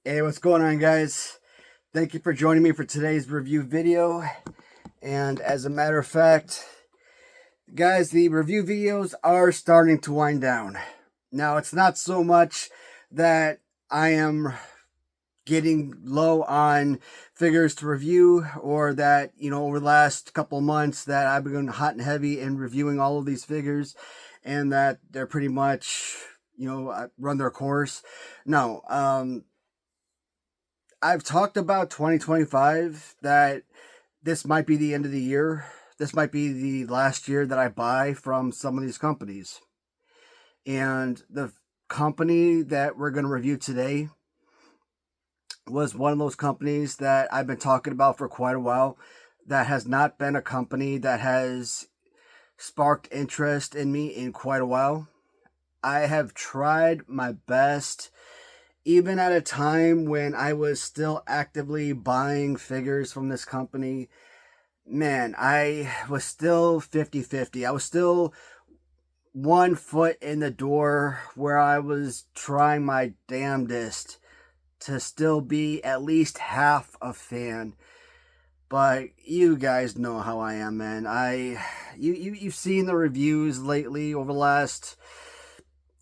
Hey, what's going on, guys? Thank you for joining me for today's review video. And as a matter of fact, guys, the review videos are starting to wind down. Now, it's not so much that I am getting low on figures to review, or that, over the last couple of months that I've been going hot and heavy in reviewing all of these figures and that they're pretty much, run their course. No, I've talked about 2025, that this might be the end of the year. This might be the last year that I buy from some of these companies. And the company that we're going to review today was one of those companies that I've been talking about for quite a while, that has not been a company that has sparked interest in me in quite a while. I have tried my best, even at a time when I was still actively buying figures from this company. Man, I was still 50-50. I was still one foot in the door, where I was trying my damnedest to still be at least half a fan. But you guys know how I am, man. You've seen the reviews lately over the last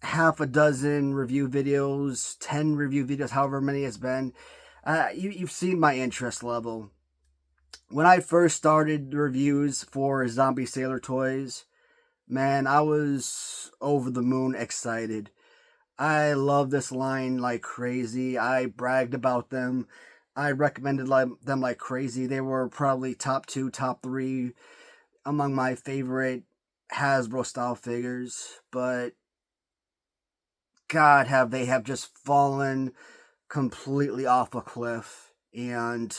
half a dozen review videos, 10 review videos, however many it's been. You've seen my interest level. When I first started the reviews for Zombie Sailor toys, man, I was over the moon excited. I love this line like crazy. I bragged about them. I recommended them like crazy. They were probably top 2, top 3 among my favorite Hasbro style figures. But God, have just fallen completely off a cliff. And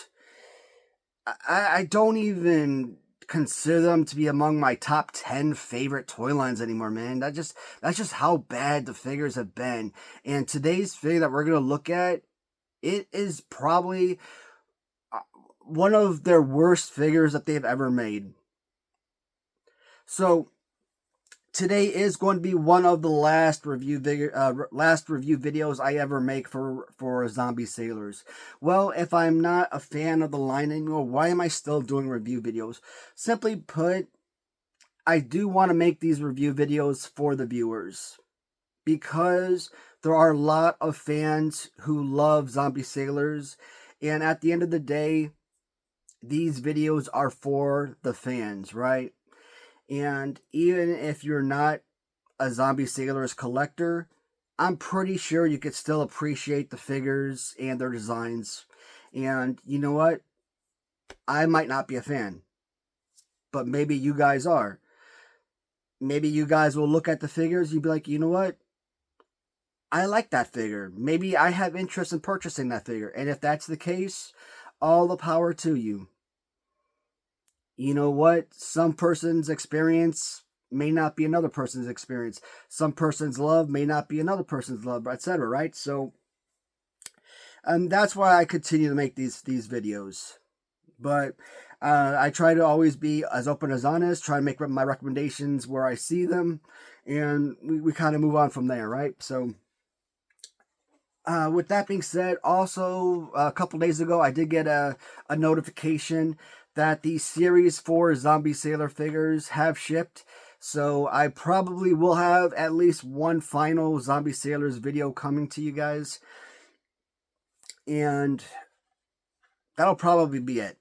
I don't even consider them to be among my top 10 favorite toy lines anymore, man. That's just how bad the figures have been. And today's figure that we're going to look at, it is probably one of their worst figures that they've ever made. So today is going to be one of the last review videos I ever make for Zombie Sailors. Well, if I'm not a fan of the line anymore, why am I still doing review videos? Simply put, I do want to make these review videos for the viewers, because there are a lot of fans who love Zombie Sailors, and at the end of the day, these videos are for the fans, right? And even if you're not a Zombie Sailors collector, I'm pretty sure you could still appreciate the figures and their designs. And you know what? I might not be a fan, but maybe you guys are. Maybe you guys will look at the figures, you'd be like, you know what? I like that figure. Maybe I have interest in purchasing that figure. And if that's the case, all the power to you. You know what? Some person's experience may not be another person's experience. Some person's love may not be another person's love, etc. Right? So, that's why I continue to make these videos. But I try to always be as open as honest. Try to make my recommendations where I see them, and we kind of move on from there, right? So, with that being said, also a couple days ago, I did get a notification that the Series 4 Zombie Sailor figures have shipped. So I probably will have at least one final Zombie Sailors video coming to you guys. And that'll probably be it.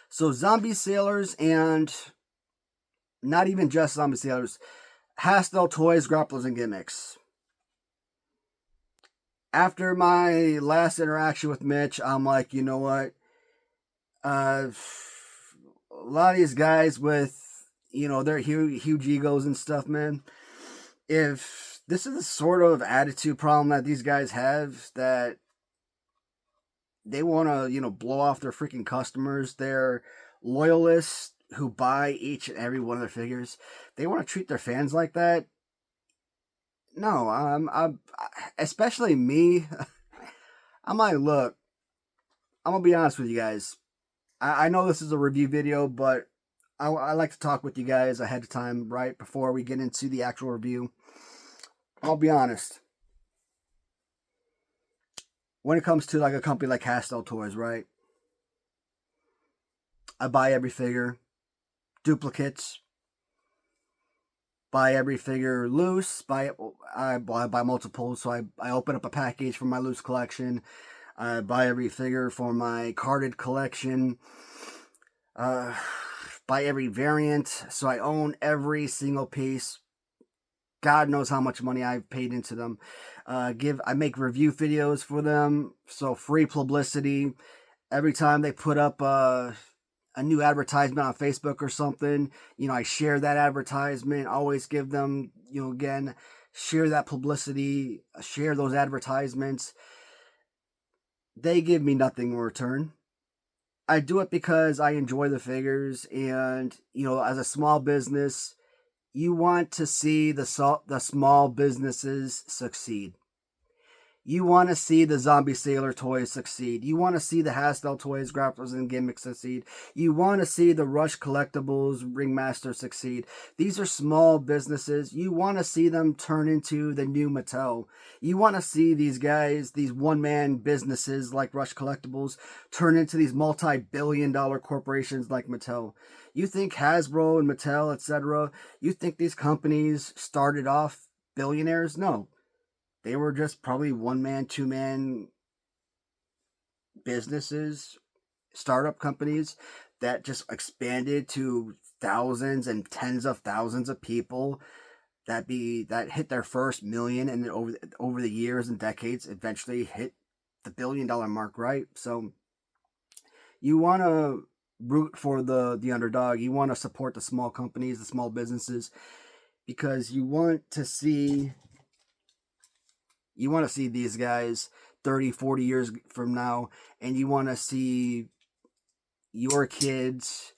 So Zombie Sailors, and not even just Zombie Sailors, Hasbro Toys, Grapplers, and Gimmicks. After my last interaction with Mitch, I'm like, you know what? A lot of these guys with, their huge egos and stuff, man. If this is the sort of attitude problem that these guys have, that they want to, blow off their freaking customers, their loyalists who buy each and every one of their figures, they want to treat their fans like that. No, I'm especially me. I'm like, look, I'm gonna be honest with you guys. I know this is a review video, but I like to talk with you guys ahead of time, right, before we get into the actual review. I'll be honest. when it comes to like a company like Hastel Toys, right? I buy every figure, duplicates, buy every figure loose, I buy multiples, so I open up a package for my loose collection. I buy every figure for my carded collection. Uh, buy every variant, so I own every single piece. God knows how much money I've paid into them. I make review videos for them, so free publicity. Every time they put up a new advertisement on Facebook or something, I share that advertisement. Always give them, again, share that publicity, share those advertisements. They give me nothing in return. I do it because I enjoy the figures, and as a small business, you want to see the small businesses succeed. You want to see the Zombie Sailor toys succeed. You want to see the Hastel Toys, Grapplers, and Gimmicks succeed. You want to see the Rush Collectibles, Ringmaster succeed. These are small businesses. You want to see them turn into the new Mattel. You want to see these guys, these one-man businesses like Rush Collectibles, turn into these multi-billion-dollar corporations like Mattel. You think Hasbro and Mattel, etc., you think these companies started off billionaires? No. They were just probably one-man, two-man businesses, startup companies that just expanded to thousands and tens of thousands of people that hit their first million, and then over the years and decades eventually hit the $1 billion mark, right? So you want to root for the underdog. You want to support the small companies, the small businesses, because you want to see these guys 30, 40 years from now, and you want to see your kids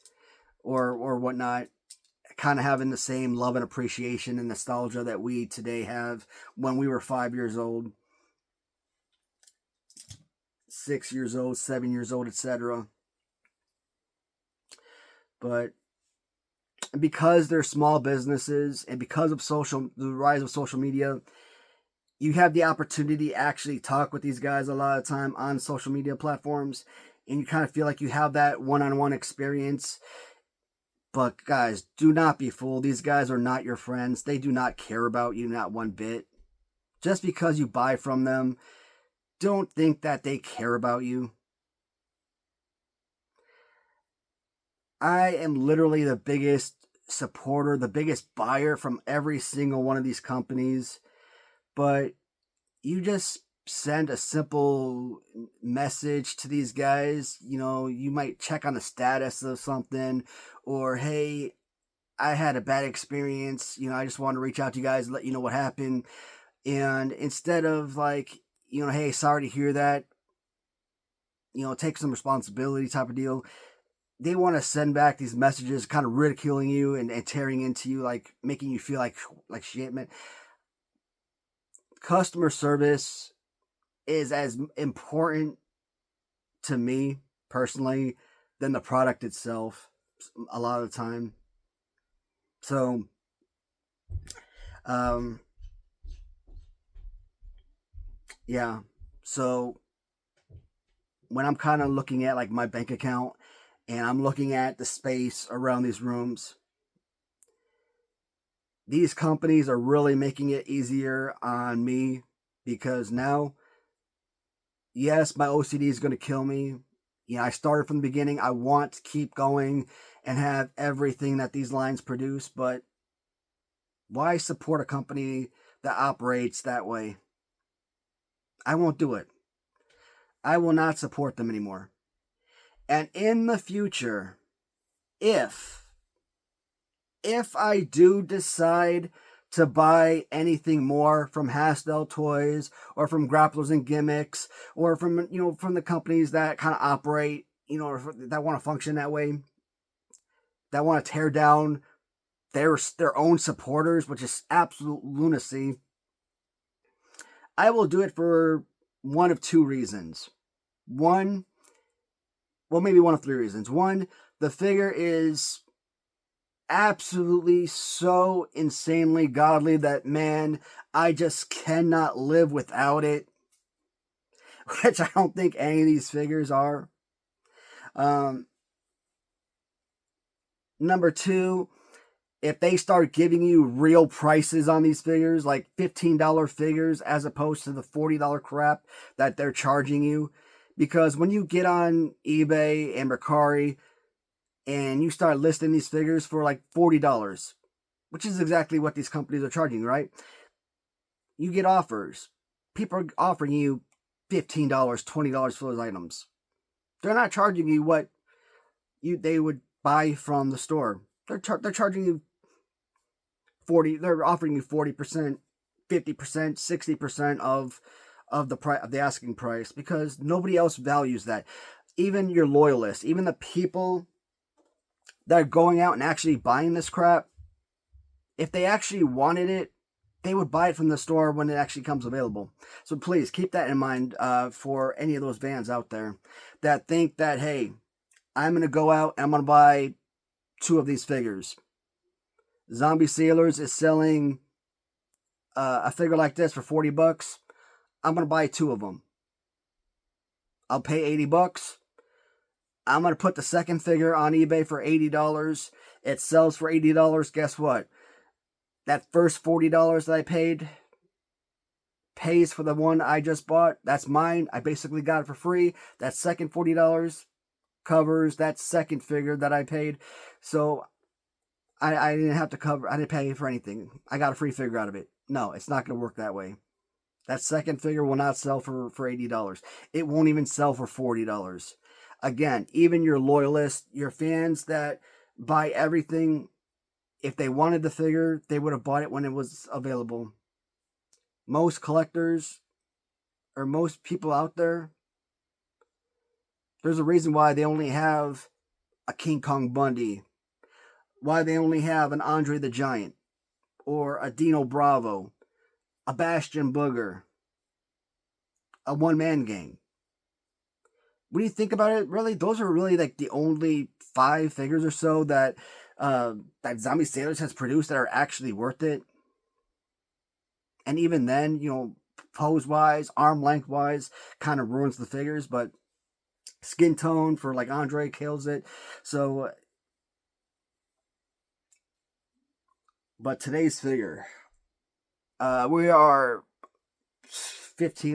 or whatnot kind of having the same love and appreciation and nostalgia that we today have when we were 5 years old, 6 years old, 7 years old, etc. But because they're small businesses, and because of the rise of social media, you have the opportunity to actually talk with these guys a lot of time on social media platforms, and you kind of feel like you have that one-on-one experience. But guys, do not be fooled. These guys are not your friends. They do not care about you, not one bit. Just because you buy from them, don't think that they care about you. I am literally the biggest supporter, the biggest buyer from every single one of these companies. But you just send a simple message to these guys. You might check on the status of something, or hey, I had a bad experience. I just want to reach out to you guys, let you know what happened. And instead of like, hey, sorry to hear that, take some responsibility type of deal, they want to send back these messages kind of ridiculing you and tearing into you, like making you feel like shit, man. Customer service is as important to me personally than the product itself a lot of the time. So yeah, so when I'm kind of looking at like my bank account, and I'm looking at the space around these rooms, these companies are really making it easier on me, because now, yes, my OCD is going to kill me. I started from the beginning. I want to keep going and have everything that these lines produce, but why support a company that operates that way? I won't do it. I will not support them anymore. And in the future, if I do decide to buy anything more from Hastel Toys or from Grapplers and Gimmicks, or from from the companies that kind of operate, that want to function that way, that want to tear down their own supporters, which is absolute lunacy, I will do it for one of two reasons. One, well, maybe one of three reasons. One, the figure is absolutely so insanely godly that, man, I just cannot live without it. which I don't think any of these figures are. Number two, if they start giving you real prices on these figures, like $15 figures as opposed to the $40 crap that they're charging you, because when you get on eBay and Mercari and you start listing these figures for like $40, which is exactly what these companies are charging, right? You get offers. People are offering you $15, $20 for those items. They're not charging you what they would buy from the store. They're charging you 40. They're offering you 40%, 50%, 60% of the asking price, because nobody else values that. Even your loyalists, even the people that are going out and actually buying this crap, if they actually wanted it, they would buy it from the store when it actually comes available. So please keep that in mind for any of those fans out there that think that, hey, I'm going to go out and I'm going to buy 2 of these figures. Zombie Sailors is selling a figure like this for $40. I'm going to buy 2 of them. I'll pay $80. I'm going to put the second figure on eBay for $80. It sells for $80. Guess what? That first $40 that I paid pays for the one I just bought. That's mine. I basically got it for free. That second $40 covers that second figure that I paid. So I didn't have to cover. I didn't pay for anything. I got a free figure out of it. No, it's not going to work that way. That second figure will not sell for $80. It won't even sell for $40. Again, even your loyalists, your fans that buy everything, if they wanted the figure, they would have bought it when it was available. Most collectors, or most people out there, there's a reason why they only have a King Kong Bundy, why they only have an Andre the Giant, or a Dino Bravo, a Bastion Booger, a one-man gang. When you think about it, really, those are really like the only 5 figures or so that Zombie Sailors has produced that are actually worth it. And even then, you know, pose-wise, arm length-wise, kind of ruins the figures, but skin tone for like Andre kills it. So, but today's figure, we are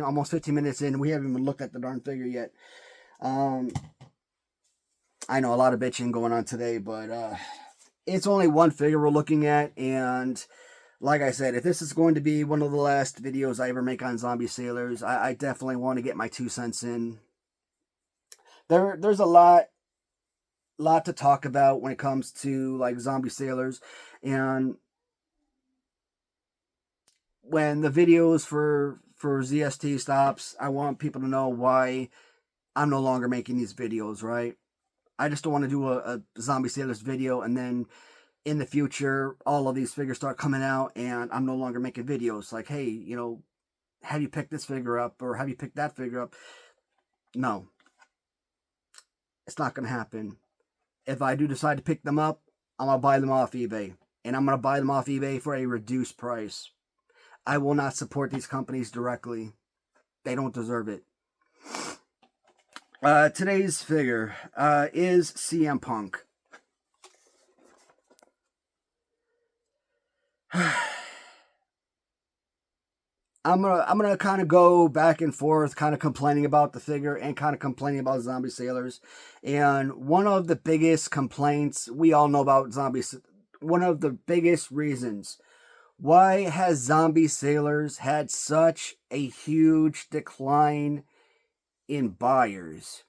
almost 15 minutes in. We haven't even looked at the darn figure yet. I know a lot of bitching going on today, but it's only one figure we're looking at, and like I said, if this is going to be one of the last videos I ever make on Zombie Sailors, I definitely want to get my 2 cents in. There's a lot to talk about when it comes to like Zombie Sailors, and when the videos for ZST stops, I want people to know why I'm no longer making these videos, right? I just don't want to do a Zombie Sailors video and then in the future all of these figures start coming out and I'm no longer making videos like, hey, you know, have you picked this figure up or have you picked that figure up? No. It's not going to happen. If I do decide to pick them up, I'm going to buy them off eBay. And I'm going to buy them off eBay for a reduced price. I will not support these companies directly. They don't deserve it. Today's figure is CM Punk. I'm gonna kind of go back and forth, kind of complaining about the figure and kind of complaining about Zombie Sailors. And one of the biggest complaints we all know about zombies, one of the biggest reasons why has Zombie Sailors had such a huge decline in buyers.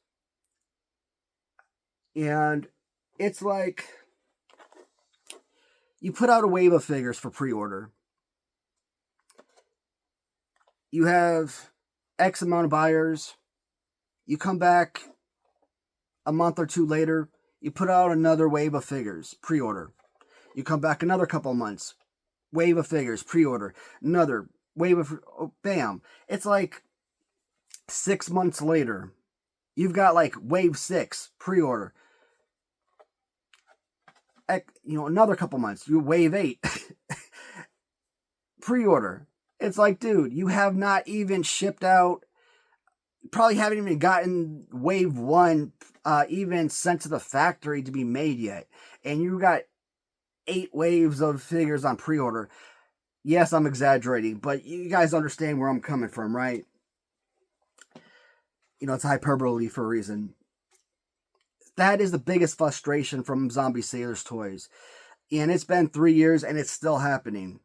And it's like you put out a wave of figures for pre-order. You have X amount of buyers. You come back a month or 2 later, you put out another wave of figures, pre-order. You come back another couple of months, wave of figures, pre-order. Another wave of, bam. It's like 6 months later, you've got like wave 6, pre-order. You know, another couple months, you wave 8, pre-order. It's like, dude, you have not even shipped out probably haven't even gotten wave one even sent to the factory to be made yet. And you got 8 waves of figures on pre-order. Yes, I'm exaggerating, but you guys understand where I'm coming from, right? It's hyperbole for a reason. That is the biggest frustration from Zombie Sailors toys. And it's been 3 years and it's still happening.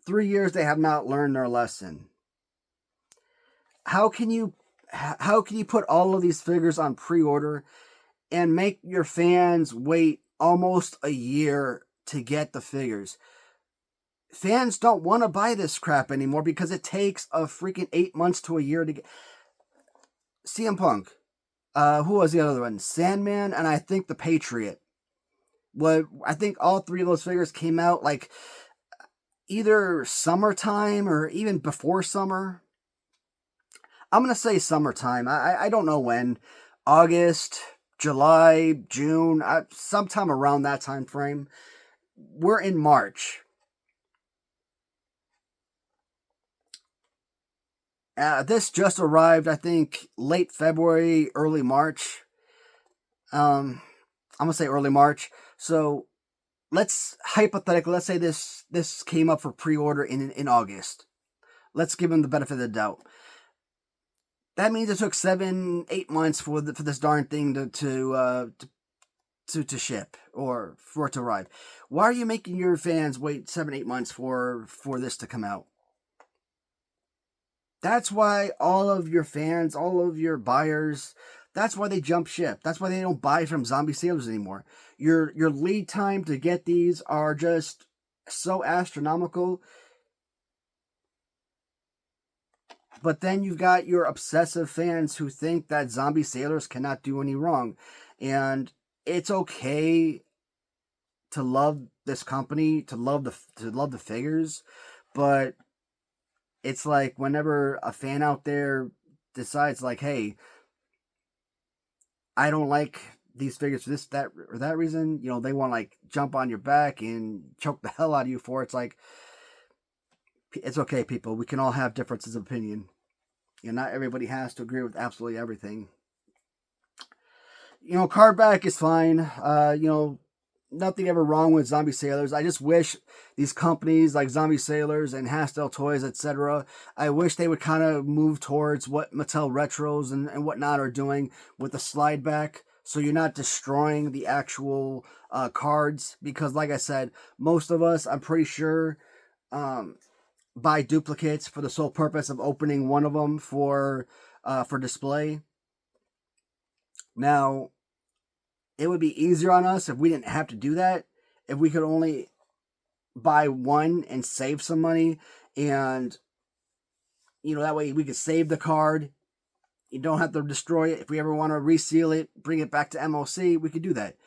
3 years they have not learned their lesson. How can you put all of these figures on pre-order and make your fans wait almost a year to get the figures? Fans don't want to buy this crap anymore because it takes a freaking 8 months to a year to get CM Punk. Who was the other one? Sandman, and I think the Patriot. I think all 3 of those figures came out like either summertime or even before summer. I'm going to say summertime. I don't know when. August, July, June, sometime around that time frame. We're in March. This just arrived, I think, late February, early March. I'm going to say early March. So let's say this came up for pre-order in August. Let's give them the benefit of the doubt. That means it took 7-8 months for this darn thing to ship or for it to arrive. Why are you making your fans wait 7-8 months for this to come out? That's why all of your fans, all of your buyers, that's why they jump ship. That's why they don't buy from Zombie Sailors anymore. Your lead time to get these are just so astronomical. But then you've got your obsessive fans who think that Zombie Sailors cannot do any wrong. And it's okay to love this company, to love the figures, but it's like whenever a fan out there decides like, hey, I don't like these figures for this, that, or that reason, they want to like jump on your back and choke the hell out of you for it. It's like, it's okay, people. We can all have differences of opinion. Not everybody has to agree with absolutely everything. Card back is fine. Nothing ever wrong with Zombie Sailors. I just wish these companies like Zombie Sailors and Hastel Toys, etc., I wish they would kind of move towards what Mattel Retros and whatnot are doing with the slide back, so you're not destroying the actual cards. Because, like I said, most of us, I'm pretty sure, buy duplicates for the sole purpose of opening one of them for display. Now, it would be easier on us if we didn't have to do that. If we could only buy one and save some money, and that way we could save the card. You don't have to destroy it. If we ever want to reseal it, bring it back to MOC, we could do that.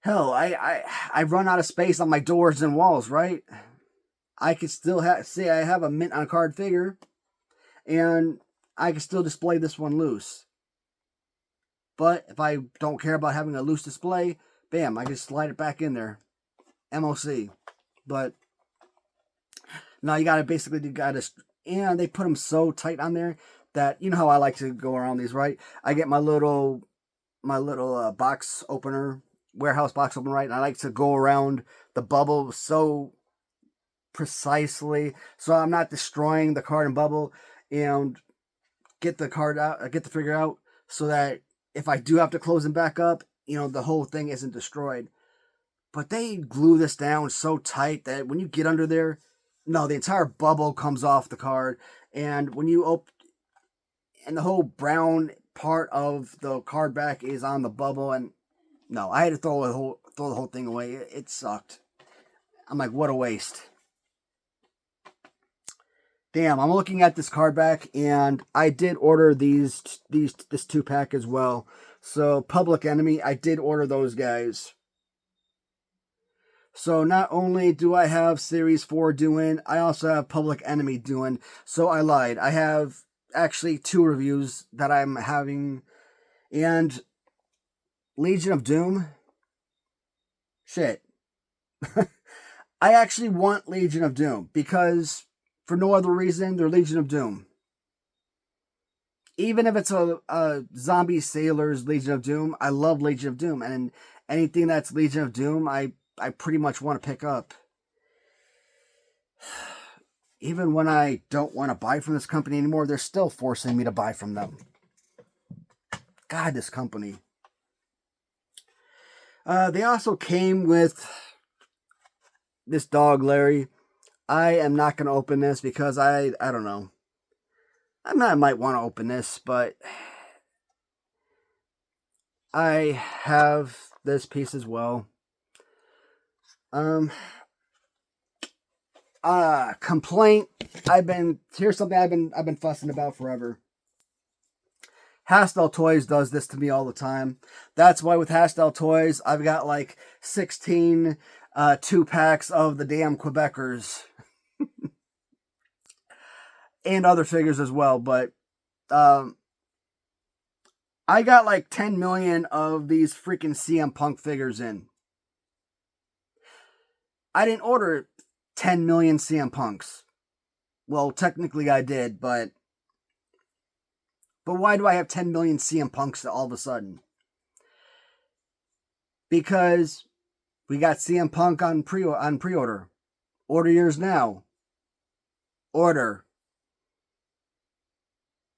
Hell, I run out of space on my doors and walls, right? I could still say I have a mint on card figure, and I can still display this one loose. But if I don't care about having a loose display, bam, I can slide it back in there. MOC. But no, you gotta and they put them so tight on there that, how I like to go around these, right? I get my little box opener, warehouse box opener, right? And I like to go around the bubble so precisely so I'm not destroying the card and bubble, and get the figure out so that if I do have to close them back up, the whole thing isn't destroyed. But they glue this down so tight that when you get under there, no, the entire bubble comes off the card, and when you open, and the whole brown part of the card back is on the bubble, and no, I had to throw the whole thing away. It sucked. I'm like, what a waste. Damn, I'm looking at this card back, and I did order this 2-pack as well. So, Public Enemy, I did order those guys. So, not only do I have Series 4 doing, I also have Public Enemy doing. So, I lied. I have actually 2 reviews that I'm having. And Legion of Doom, shit. I actually want Legion of Doom because, for no other reason, they're Legion of Doom. Even if it's a Zombie Sailors Legion of Doom, I love Legion of Doom, and anything that's Legion of Doom, I pretty much want to pick up. Even when I don't want to buy from this company anymore, they're still forcing me to buy from them. God, this company. They also came with this dog, Larry. I am not going to open this because I don't know. I might want to open this, but I have this piece as well. Complaint. Here's something I've been fussing about forever. Hastel Toys does this to me all the time. That's why with Hastel Toys, I've got like 16 2-packs of the damn Quebecers. And other figures as well, but I got like 10 million of these freaking CM Punk figures in. I didn't order 10 million CM Punks. Well, technically I did, but why do I have 10 million CM Punks all of a sudden? Because we got CM Punk on pre-order. Order yours now. Order.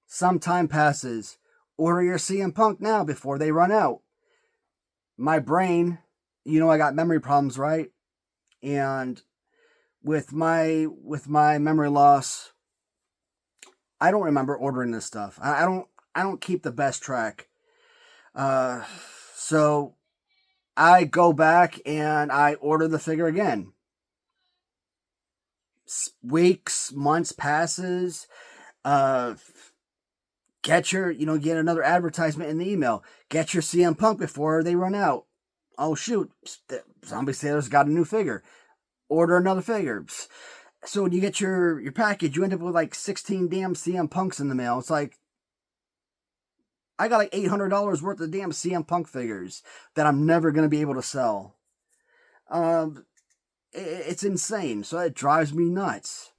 Some time passes. Order your CM Punk now before they run out. My brain, I got memory problems, right? And with my memory loss, I don't remember ordering this stuff. I don't keep the best track. So I go back and I order the figure again. Weeks, months passes. Get another advertisement in the email. Get your CM Punk before they run out. Oh shoot, Zombie Sailor's got a new figure. Order another figure. So when you get your package, you end up with like 16 damn CM Punks in the mail. It's like, I got like $800 worth of damn CM Punk figures that I'm never going to be able to sell. It's insane. So it drives me nuts.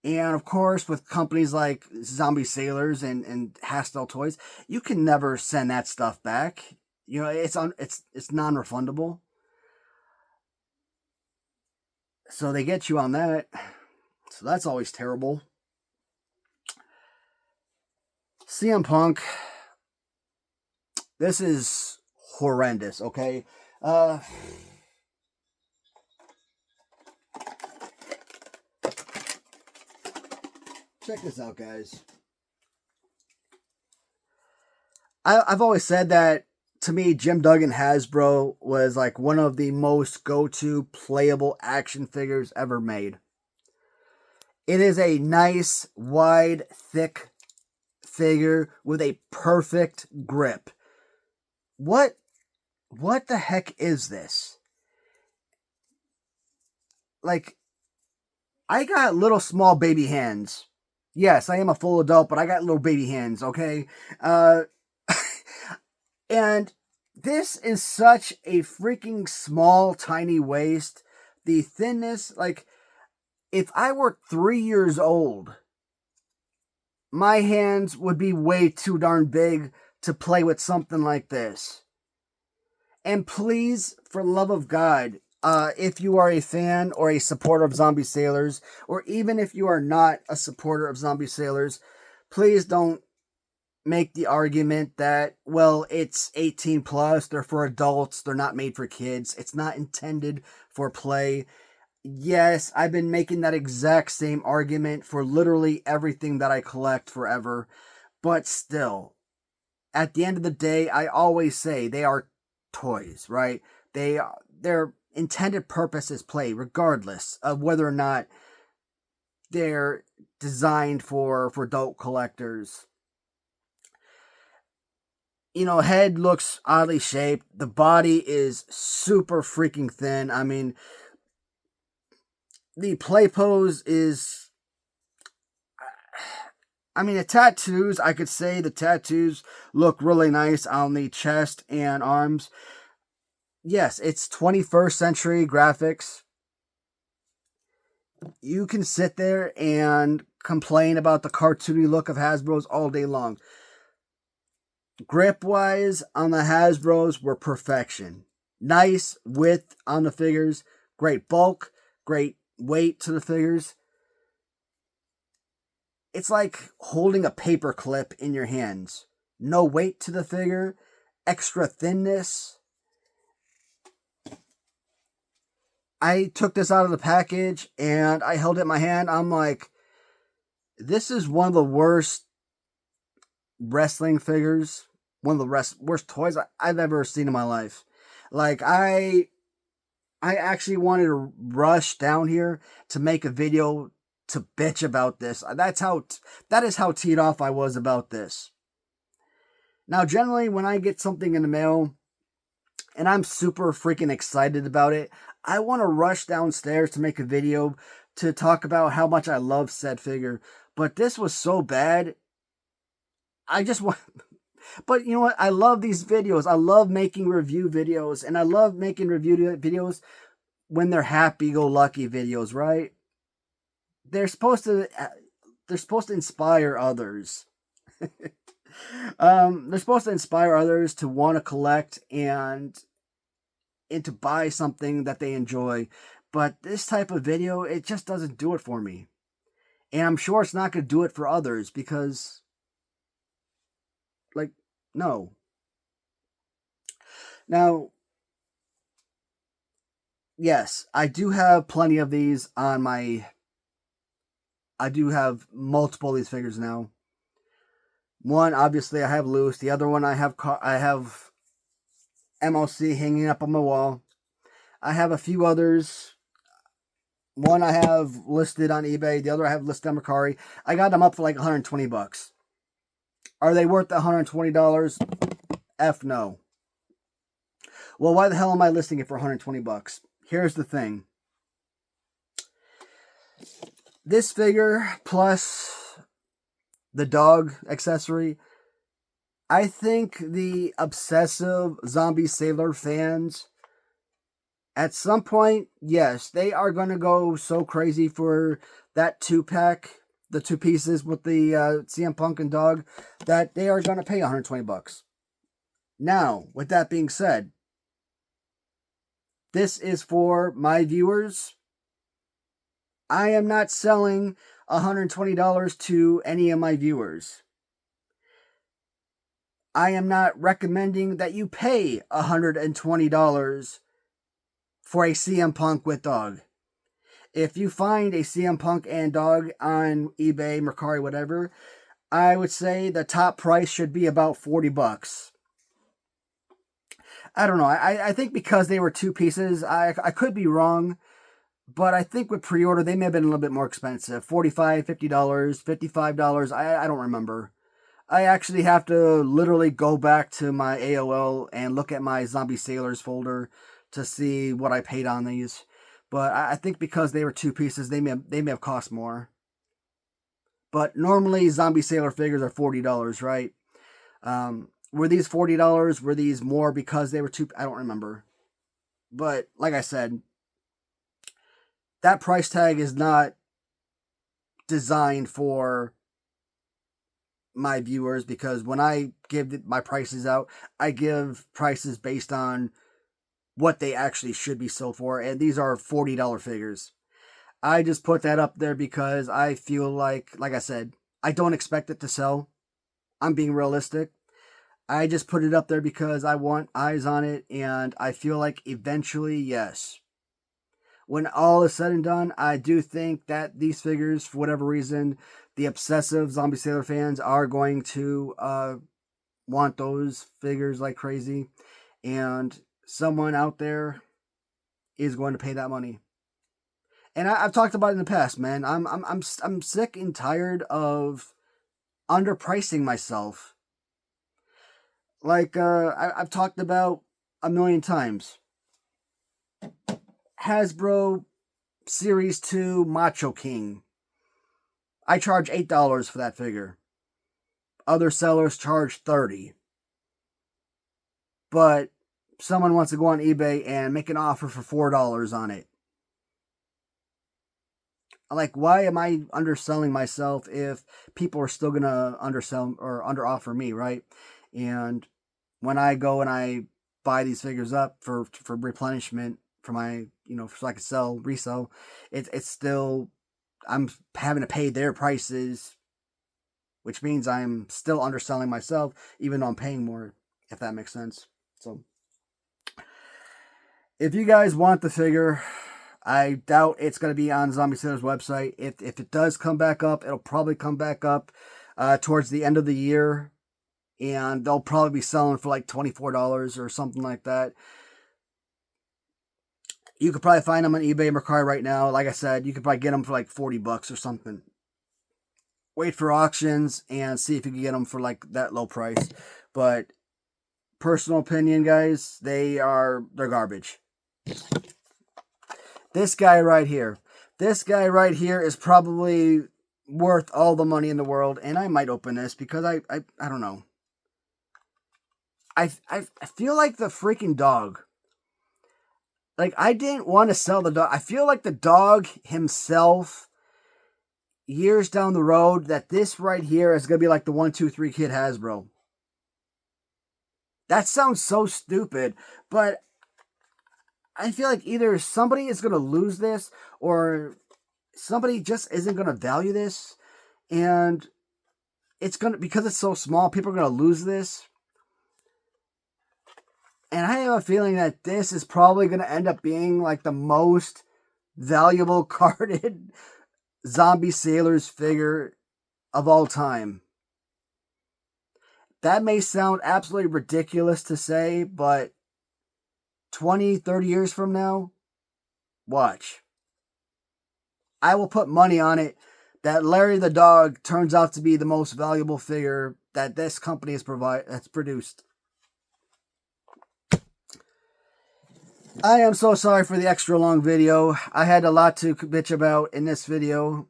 And of course, with companies like Zombie Sailors and Hastel Toys, you can never send that stuff back. It's non-refundable. So they get you on that. So that's always terrible. CM Punk. This is horrendous, okay? Check this out, guys. I've always said that, to me, Jim Duggan Hasbro was like one of the most go-to playable action figures ever made. It is a nice, wide, thick figure with a perfect grip. What the heck is this? Like, I got little small baby hands. Yes, I am a full adult, but I got little baby hands, okay? And this is such a freaking small, tiny waist. The thinness, like, if I were 3 years old, my hands would be way too darn big to play with something like this. And please, for the love of God, if you are a fan or a supporter of Zombie Sailors, or even if you are not a supporter of Zombie Sailors, please don't make the argument that, well, it's 18 plus, they're for adults, they're not made for kids, it's not intended for play. Yes, I've been making that exact same argument for literally everything that I collect forever, but still, at the end of the day, I always say they are toys, right? Their intended purpose is play, regardless of whether or not they're designed for adult collectors. Head looks oddly shaped. The body is super freaking thin. I mean, the play pose is... the tattoos, I could say the tattoos look really nice on the chest and arms. Yes, it's 21st century graphics. You can sit there and complain about the cartoony look of Hasbro's all day long. Grip wise on the Hasbros were perfection. Nice width on the figures, great bulk, great weight to the figures. It's like holding a paper clip in your hands. No weight to the figure, extra thinness. I took this out of the package and I held it in my hand. I'm like, this is one of the worst wrestling figures, one of the worst toys I've ever seen in my life. Like, I actually wanted to rush down here to make a video to bitch about this. That is how teed off I was about this. Now, generally, when I get something in the mail and I'm super freaking excited about it, I want to rush downstairs to make a video to talk about how much I love said figure. But this was so bad. I just want... But you know what? I love these videos. I love making review videos. And I love making review videos when they're happy-go-lucky videos, right? They're supposed to inspire others. They're supposed to inspire others to want to collect and to buy something that they enjoy. But this type of video, it just doesn't do it for me. And I'm sure it's not going to do it for others because, like, no. Now, yes, I do have plenty of these on my... I do have multiple of these figures now. One, obviously, I have loose. The other one, I have MLC hanging up on my wall. I have a few others. One I have listed on eBay. The other I have listed on Mercari. I got them up for like 120 bucks. Are they worth the $120? F no. Well, why the hell am I listing it for 120 bucks? Here's the thing. This figure plus the dog accessory, I think the obsessive Zombie Sailor fans, at some point, yes, they are going to go so crazy for that 2-pack, the 2 pieces with the CM Punk and dog, that they are going to pay 120 bucks. Now, with that being said, this is for my viewers. I am not selling $120 to any of my viewers. I am not recommending that you pay $120 for a CM Punk with dog. If you find a CM Punk and dog on eBay, Mercari, whatever, I would say the top price should be about 40 bucks. I don't know. I think because they were 2 pieces, I could be wrong. But I think with pre-order, they may have been a little bit more expensive. $45, $50, $55. I don't remember. I actually have to literally go back to my AOL and look at my Zombie Sailors folder to see what I paid on these. But I think because they were 2 pieces, they may have cost more. But normally, Zombie Sailor figures are $40, right? Were these $40? Were these more because they were 2? I don't remember. But like I said, that price tag is not designed for my viewers, because when I give my prices out, I give prices based on what they actually should be sold for, and these are $40 figures. I just put that up there because I feel like I said, I don't expect it to sell. I'm being realistic. I just put it up there because I want eyes on it, and I feel like eventually, yes, when all is said and done, I do think that these figures, for whatever reason, the obsessive Zombie Sailor fans are going to want those figures like crazy. And someone out there is going to pay that money. And I've talked about it in the past, man. I'm sick and tired of underpricing myself. Like I've talked about a million times. Hasbro Series 2 Macho King. I charge $8 for that figure. Other sellers charge $30. But someone wants to go on eBay and make an offer for $4 on it. Like, why am I underselling myself if people are still gonna undersell or under offer me, right? And when I go and I buy these figures up for replenishment for my, so I can resell, it's still, I'm having to pay their prices, which means I'm still underselling myself, even though I'm paying more, if that makes sense. So, if you guys want the figure, I doubt it's going to be on Zombie Sailor's website. If it does come back up, it'll probably come back up towards the end of the year. And they'll probably be selling for like $24 or something like that. You could probably find them on eBay and Mercari right now. Like I said, you could probably get them for like $40 or something. Wait for auctions and see if you can get them for like that low price. But personal opinion, guys, they're garbage. This guy right here is probably worth all the money in the world. And I might open this because I don't know. I feel like the freaking dog. Like, I didn't want to sell the dog. I feel like the dog himself, years down the road, that this right here is going to be like the 1-2-3 Kid Hasbro. That sounds so stupid, but I feel like either somebody is going to lose this or somebody just isn't going to value this. And it's going to, because it's so small, people are going to lose this. And I have a feeling that this is probably going to end up being like the most valuable carded Zombie Sailors figure of all time. That may sound absolutely ridiculous to say, but 20, 30 years from now, watch. I will put money on it that Larry the Dog turns out to be the most valuable figure that this company has produced. I am so sorry for the extra long video. I had a lot to bitch about in this video.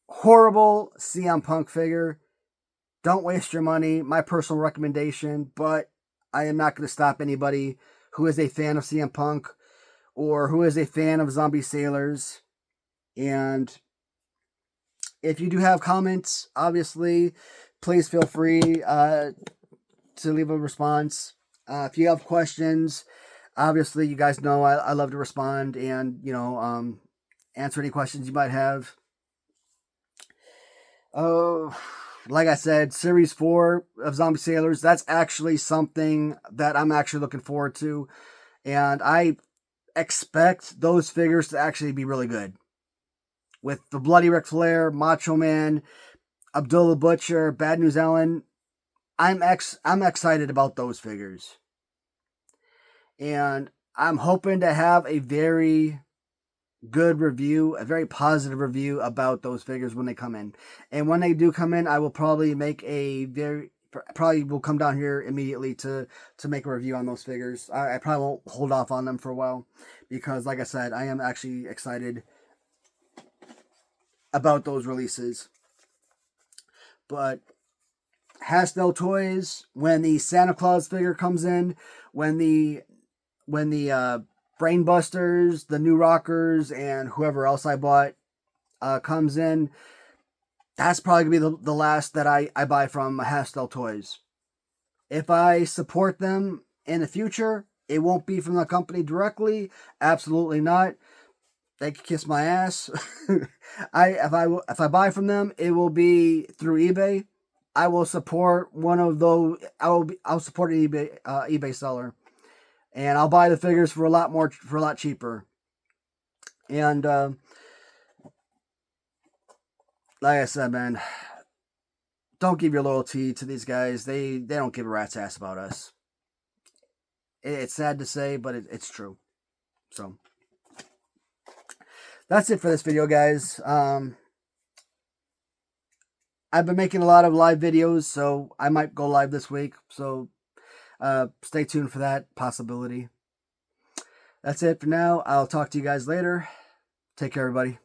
Horrible CM Punk figure. Don't waste your money. My personal recommendation, but I am not going to stop anybody who is a fan of CM Punk or who is a fan of Zombie Sailors. And if you do have comments, obviously, please feel free to leave a response. If you have questions, obviously, you guys know I love to respond and, answer any questions you might have. Like I said, Series 4 of Zombie Sailors, that's actually something that I'm actually looking forward to. And I expect those figures to actually be really good. With the Bloody Ric Flair, Macho Man, Abdullah Butcher, Bad News Ellen, I'm excited about those figures. And I'm hoping to have a very good review, a very positive review about those figures when they come in. And when they do come in, I will probably make probably will come down here immediately to make a review on those figures. I probably won't hold off on them for a while because, like I said, I am actually excited about those releases. But Hasbro Toys, when the Santa Claus figure comes in, when the Brainbusters, the New Rockers, and whoever else I bought comes in, that's probably going to be the last that I buy from Hasbro Toys. If I support them in the future, it won't be from the company directly. Absolutely not. They can kiss my ass. If I buy from them, it will be through eBay. I will support one of those. I'll support an eBay seller, and I'll buy the figures for a lot cheaper. And like I said, man, don't give your loyalty to these guys. They don't give a rat's ass about us. It's sad to say, but it's true. So that's it for this video, guys. I've been making a lot of live videos, so I might go live this week. So stay tuned for that possibility. That's it for now. I'll talk to you guys later. Take care, everybody.